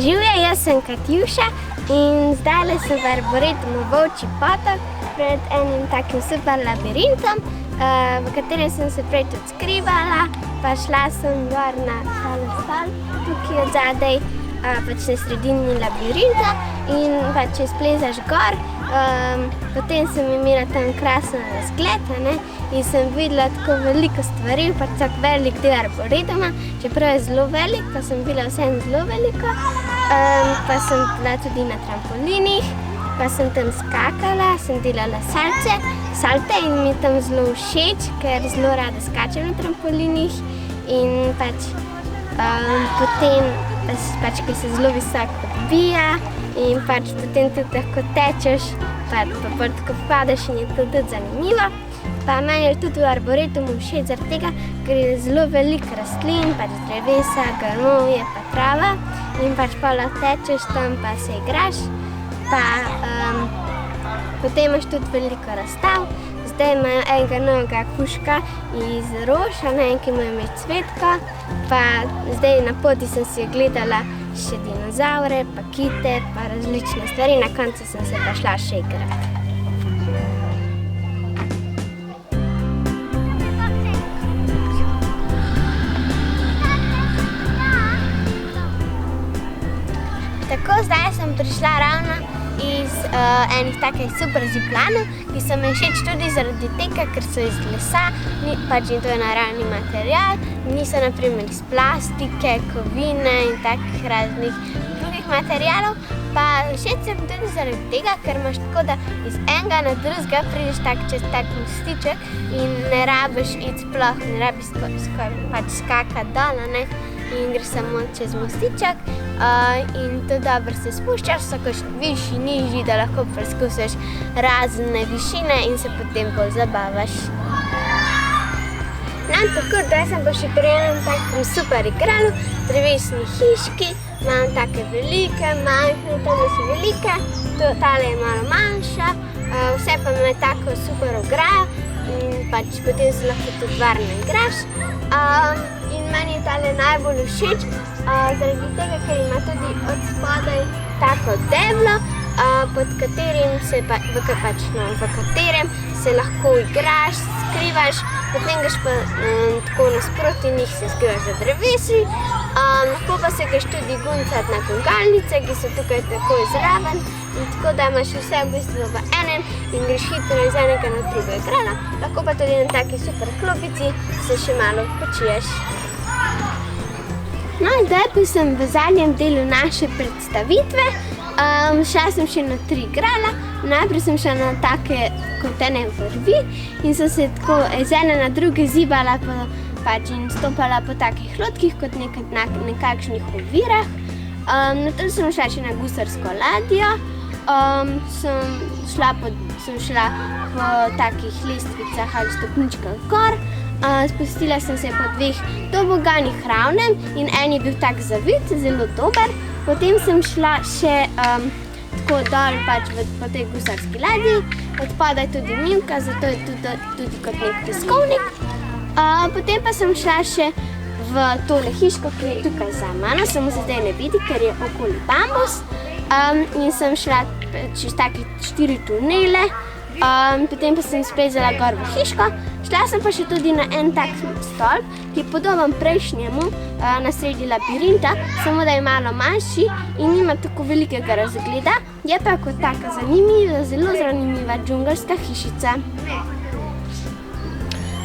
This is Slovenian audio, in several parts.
Živje, jaz sem Katjuša in zdajle sem v arboretumu Volčji potok pred enim takim super labirintom, v katerem sem se prej tudi skrivala, pa šla sem gor na stal, tukaj od zadaj, pač na sredini labirinta in pač če splezaš gor, potem sem imela tam krasen razgled, in sem videla tako veliko stvari, pač tak velik del arboretuma, čeprav je zelo velik, pa sem bila vseeno zelo veliko, pa sem bila tudi na trampolinih, pa sem tam skakala, sem delala salte in mi tam zelo všeč, ker zelo rada skačem na trampolinih in pač potem ki se zelo visoko odbija in pač potem tudi lahko tečeš, pa tako padeš in je to tudi zanimivo. Pa meni je tudi v arboretumu všeč zaradi tega, ker je zelo veliko rastlin, pač drevesa, grmovje pa trava in pač lahko tečeš tam pa se igraš. Pa potem imaš tudi veliko razstav. Zdaj imajo enega novega kužka iz rož, ki mu je ime Cvetko, pa zdaj na poti sem si gledala še dinozavre, pa kite, pa različne stvari, na koncu sem se pa šla še igrati. Tako, zdaj sem prišla ravno iz enih takih super ziplanov, ki so mi všeč tudi zaradi tega, ker so iz lesa, pač in to je naravni material, niso na primer iz plastike, kovine in takih raznih drugih materialov. Pa všeč sem tudi zaradi tega, ker imaš tako, da iz enega na drugega prideš čez tak mostiček in ne rabiš iti sploh, ne rabiš pač skakati dol, in greš samo čez mostiček in to dobro se spuščaš, so višji, nižji, da lahko preskusiš razne višine in se potem bolj zabavaš. Tako, da sem pa še pri enem takem super igralu, drevesni hiški, imam take velike, majhne, tale so velike, tale je malo manjša, vse pa ima tako super ograjo in pač potem se lahko tudi varno igraš. In meni je tale najbolj všeč, zaradi tega, ker ima tudi od spodaj tako deblo, v katerem se lahko igraš, skrivaš, potem greš pa tako nasproti njih se skrivaš za drevesi, lahko pa se greš tudi guncati na gugalnice, ki so tukaj takoj zraven, in tako da imaš vse v bistvu v enem in greš hitro iz enega na drugo igrala, lahko pa tudi na taki super klopici se še malo počiješ. No, zdaj pa sem v zadnjem delu naše predstavitve. Šla sem še na 3 igrala. Najprej sem šla na take kot ene vrvi in sem se tako iz ene na druge zibala in stopala po takih lodkih kot nekakšnih ovirah. Nato sem šla še na gusarsko ladjo. Sem šla po takih lestvicah ali stopničkah gor. Spustila sem se po 2 toboganih ravnem in en je bil tak zavit, zelo dober. Potem sem šla še tako dol po tej gusarski ladji, od spodaj tudi mivka, zato je tudi kot nek peskovnik. Potem pa sem šla še v tole hiško, ki je tukaj za mano, samo se zdaj ne vidi, ker je okoli bambus. In sem šla čez take 4 tunele, potem pa sem splezala gor v hiško. Šla sem pa še tudi na en tak stolp, ki je podoben prejšnjemu na sredi labirinta, samo da je malo manjši in nima tako velikega razgleda. Je pa kot taka zanimiva, zelo zanimiva džungelska hišica.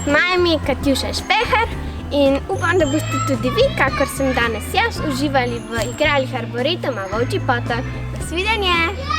Moje ime je Katjuša Špehar in upam, da boste tudi vi, kakor sem danes jaz, uživali v igralih arboretuma Volčji potok. Nasvidenje!